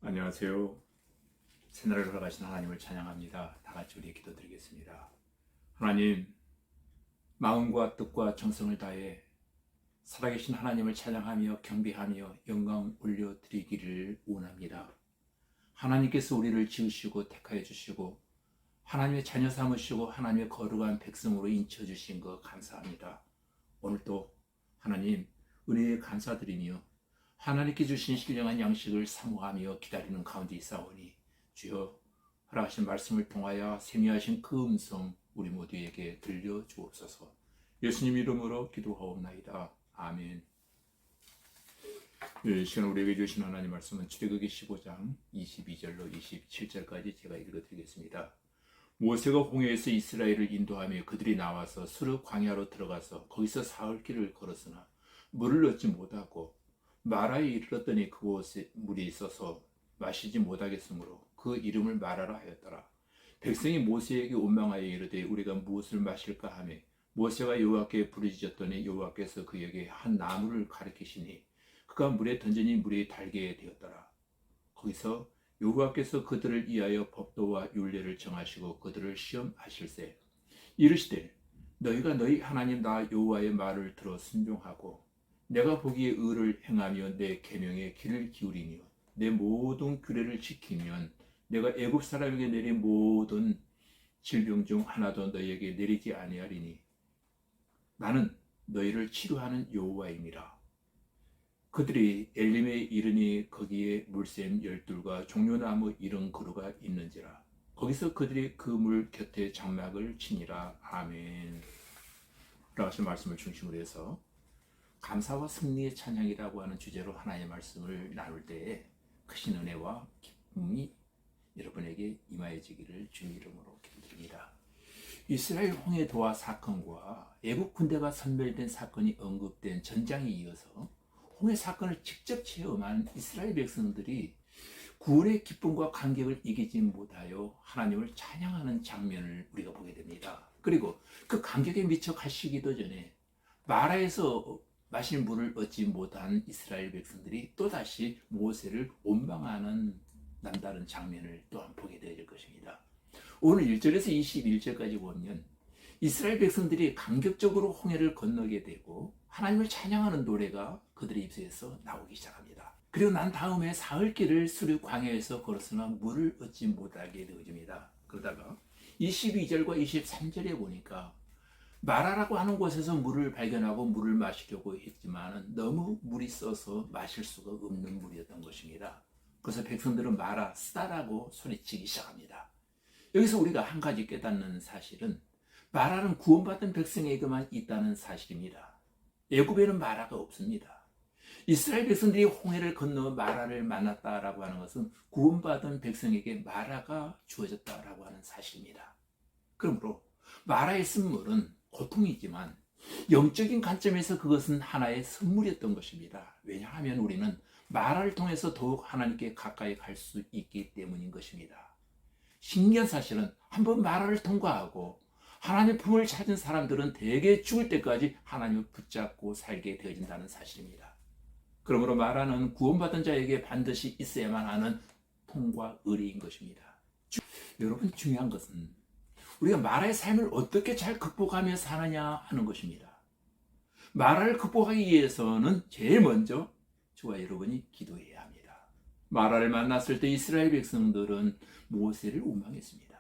안녕하세요. 새날을 걸어가신 하나님을 찬양합니다. 다 같이 우리 기도드리겠습니다. 하나님, 마음과 뜻과 정성을 다해 살아계신 하나님을 찬양하며 경배하며 영광 올려드리기를 원합니다. 하나님께서 우리를 지으시고 택하여 주시고 하나님의 자녀 삼으시고 하나님의 거룩한 백성으로 인쳐주신 것 감사합니다. 오늘도 하나님 은혜에 감사드리며 하나님께 주신 신령한 양식을 사모하며 기다리는 가운데 있사오니 주여 허락하신 말씀을 통하여 세미하신 그 음성 우리 모두에게 들려주옵소서. 예수님 이름으로 기도하옵나이다. 아멘. 이 시간 우리에게 주신 하나님 말씀은 출애굽기 15장 22절로 27절까지 제가 읽어드리겠습니다. 모세가 홍해에서 이스라엘을 인도하며 그들이 나와서 수르 광야로 들어가서 거기서 사흘 길을 걸었으나 물을 얻지 못하고 마라에 이르렀더니 그곳에 물이 있어서 마시지 못하겠으므로 그 이름을 마라라 하였더라. 백성이 모세에게 원망하여 이르되 우리가 무엇을 마실까 하며 모세가 여호와께 부르짖었더니 여호와께서 그에게 한 나무를 가리키시니 그가 물에 던지니 물이 달게 되었더라. 거기서 여호와께서 그들을 위하여 법도와 율례를 정하시고 그들을 시험하실세 이르시되 너희가 너희 하나님 나 여호와의 말을 들어 순종하고 내가 보기에 의를 행하며 내 계명에 귀를 기울이며 내 모든 규례를 지키면 내가 애굽 사람에게 내린 모든 질병 중 하나도 너희에게 내리지 아니하리니 나는 너희를 치료하는 여호와임이라. 그들이 엘림에 이르니 거기에 물샘 12과 종려나무 70그루가 있는지라. 거기서 그들이 그 물 곁에 장막을 치니라. 아멘. 라고 말씀을 중심으로 해서 감사와 승리의 찬양이라고 하는 주제로 하나님의 말씀을 나눌 때에 크신 은혜와 기쁨이 여러분에게 임하여지기를 주의 이름으로 기도드립니다. 이스라엘 홍해 도하 사건과 애국 군대가 선멸된 사건이 언급된 전장에 이어서 홍해 사건을 직접 체험한 이스라엘 백성들이 구원의 기쁨과 감격을 이기지 못하여 하나님을 찬양하는 장면을 우리가 보게 됩니다. 그리고 그 감격에 미쳐 가시기도 전에 마라에서 마실 물을 얻지 못한 이스라엘 백성들이 또다시 모세를 원망하는 남다른 장면을 또한 보게 될 것입니다. 오늘 1절에서 21절까지 보면 이스라엘 백성들이 감격적으로 홍해를 건너게 되고 하나님을 찬양하는 노래가 그들의 입에서 나오기 시작합니다. 그리고 난 다음에 사흘 길을 수르 광야에서 걸었으나 물을 얻지 못하게 되어집니다. 그러다가 22절과 23절에 보니까 마라라고 하는 곳에서 물을 발견하고 물을 마시려고 했지만 너무 물이 써서 마실 수가 없는 물이었던 것입니다. 그래서 백성들은 마라 쓰다라고 소리치기 시작합니다. 여기서 우리가 한 가지 깨닫는 사실은 마라는 구원받은 백성에게만 있다는 사실입니다. 애굽에는 마라가 없습니다. 이스라엘 백성들이 홍해를 건너 마라를 만났다라고 하는 것은 구원받은 백성에게 마라가 주어졌다라고 하는 사실입니다. 그러므로 마라의 쓴물은 고통이지만 영적인 관점에서 그것은 하나의 선물이었던 것입니다. 왜냐하면 우리는 마라를 통해서 더욱 하나님께 가까이 갈 수 있기 때문인 것입니다. 신기한 사실은 한번 마라를 통과하고 하나님의 품을 찾은 사람들은 대개 죽을 때까지 하나님을 붙잡고 살게 되어진다는 사실입니다. 그러므로 마라는 구원받은 자에게 반드시 있어야만 하는 통과 의례인 것입니다. 여러분, 중요한 것은 우리가 마라의 삶을 어떻게 잘 극복하며 사느냐 하는 것입니다. 마라를 극복하기 위해서는 제일 먼저 저와 여러분이 기도해야 합니다. 마라를 만났을 때 이스라엘 백성들은 모세를 원망했습니다.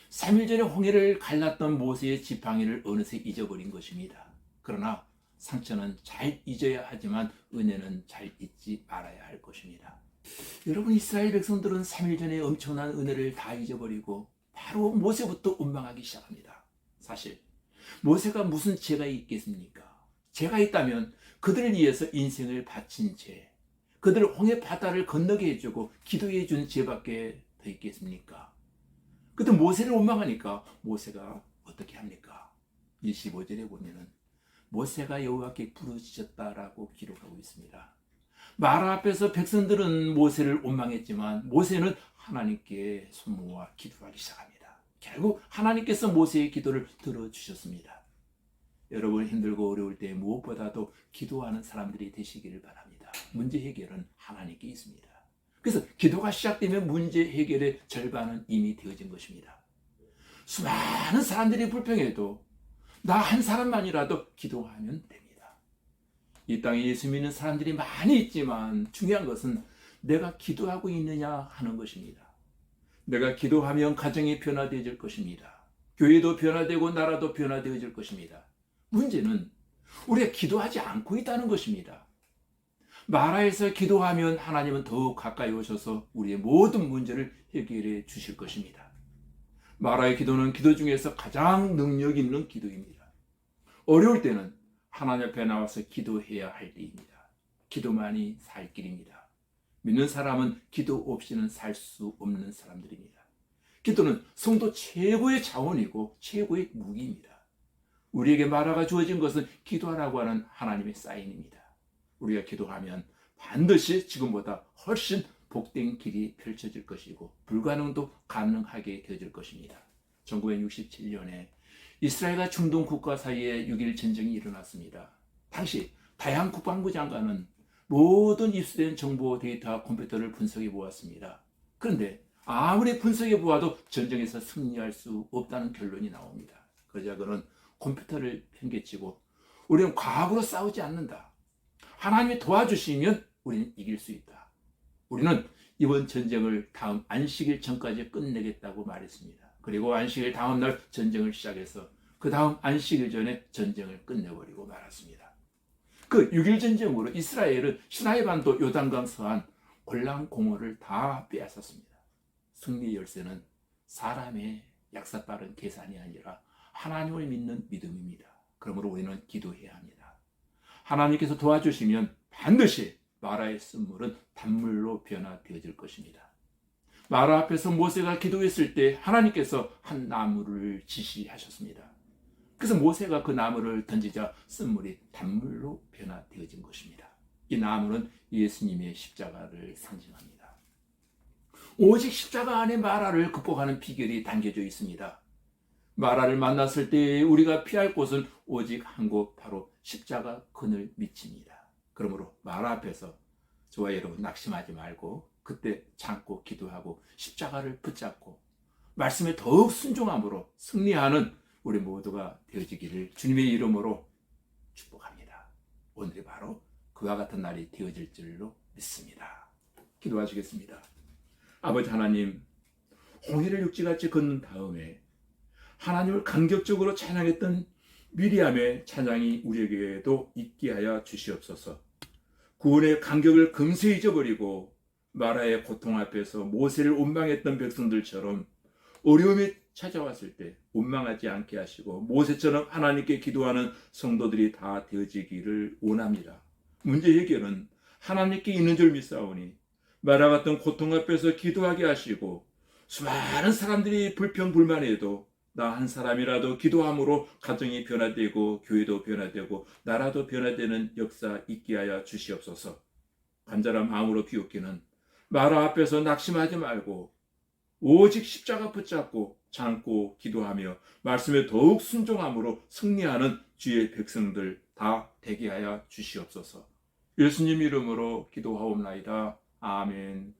3일 전에 홍해를 갈랐던 모세의 지팡이를 어느새 잊어버린 것입니다. 그러나 상처는 잘 잊어야 하지만 은혜는 잘 잊지 말아야 할 것입니다. 여러분, 이스라엘 백성들은 3일 전에 엄청난 은혜를 다 잊어버리고 바로 모세부터 원망하기 시작합니다. 사실 모세가 무슨 죄가 있겠습니까? 죄가 있다면 그들을 위해서 인생을 바친 죄, 그들을 홍해 바다를 건너게 해주고 기도해 준 죄밖에 더 있겠습니까? 그때 모세를 원망하니까 모세가 어떻게 합니까? 25절에 보면은 모세가 여호와께 부르짖었다라고 기록하고 있습니다. 마라 앞에서 백성들은 모세를 원망했지만 모세는 하나님께 손 모아 기도하기 시작합니다. 결국 하나님께서 모세의 기도를 들어주셨습니다. 여러분, 힘들고 어려울 때 무엇보다도 기도하는 사람들이 되시기를 바랍니다. 문제 해결은 하나님께 있습니다. 그래서 기도가 시작되면 문제 해결의 절반은 이미 되어진 것입니다. 수많은 사람들이 불평해도 나 한 사람만이라도 기도하면 됩니다. 이 땅에 예수 믿는 사람들이 많이 있지만 중요한 것은 내가 기도하고 있느냐 하는 것입니다. 내가 기도하면 가정이 변화되어질 것입니다. 교회도 변화되고 나라도 변화되어질 것입니다. 문제는 우리가 기도하지 않고 있다는 것입니다. 마라에서 기도하면 하나님은 더욱 가까이 오셔서 우리의 모든 문제를 해결해 주실 것입니다. 마라의 기도는 기도 중에서 가장 능력 있는 기도입니다. 어려울 때는 하나님 앞에 나와서 기도해야 할 때입니다. 기도만이 살 길입니다. 믿는 사람은 기도 없이는 살 수 없는 사람들입니다. 기도는 성도 최고의 자원이고 최고의 무기입니다. 우리에게 마라가 주어진 것은 기도하라고 하는 하나님의 사인입니다. 우리가 기도하면 반드시 지금보다 훨씬 복된 길이 펼쳐질 것이고 불가능도 가능하게 되어질 것입니다. 1967년에 이스라엘과 중동 국가 사이에 6.1 전쟁이 일어났습니다. 당시 다양 국방부 장관은 모든 입수된 정보 데이터와 컴퓨터를 분석해 보았습니다. 그런데 아무리 분석해 보아도 전쟁에서 승리할 수 없다는 결론이 나옵니다. 그러자 그는 컴퓨터를 편개치고 우리는 과학으로 싸우지 않는다. 하나님이 도와주시면 우리는 이길 수 있다. 우리는 이번 전쟁을 다음 안식일 전까지 끝내겠다고 말했습니다. 그리고 안식일 다음 날 전쟁을 시작해서 그 다음 안식일 전에 전쟁을 끝내버리고 말았습니다. 그 6.1 전쟁으로 이스라엘은 시나이 반도 요단강 서안 골란 공허를 다 빼앗았습니다. 승리 열쇠는 사람의 약사 빠른 계산이 아니라 하나님을 믿는 믿음입니다. 그러므로 우리는 기도해야 합니다. 하나님께서 도와주시면 반드시 마라의 쓴물은 단물로 변화되어질 것입니다. 마라 앞에서 모세가 기도했을 때 하나님께서 한 나무를 지시하셨습니다. 그래서 모세가 그 나무를 던지자 쓴물이 단물로 변화되어진 것입니다. 이 나무는 예수님의 십자가를 상징합니다. 오직 십자가 안에 마라를 극복하는 비결이 담겨져 있습니다. 마라를 만났을 때 우리가 피할 곳은 오직 한 곳, 바로 십자가 그늘 밑입니다. 그러므로 마라 앞에서 저와 여러분 낙심하지 말고 그때 참고 기도하고 십자가를 붙잡고 말씀에 더욱 순종함으로 승리하는 우리 모두가 되어지기를 주님의 이름으로 축복합니다. 오늘이 바로 그와 같은 날이 되어질 줄로 믿습니다. 기도하시겠습니다. 아버지 하나님, 홍해를 육지같이 걷는 다음에 하나님을 감격적으로 찬양했던 미리암의 찬양이 우리에게도 있게 하여 주시옵소서. 구원의 감격을 금세 잊어버리고 마라의 고통 앞에서 모세를 원망했던 백성들처럼 어려움이 찾아왔을 때 원망하지 않게 하시고 모세처럼 하나님께 기도하는 성도들이 다 되어지기를 원합니다. 문제 해결은 하나님께 있는 줄 믿사오니 마라 같은 고통 앞에서 기도하게 하시고 수많은 사람들이 불평불만해도 나 한 사람이라도 기도함으로 가정이 변화되고 교회도 변화되고 나라도 변화되는 역사 있게 하여 주시옵소서. 간절한 마음으로 비웃기는 마라 앞에서 낙심하지 말고 오직 십자가 붙잡고 참고 기도하며 말씀에 더욱 순종함으로 승리하는 주의 백성들 다 되게 하여 주시옵소서. 예수님 이름으로 기도하옵나이다. 아멘.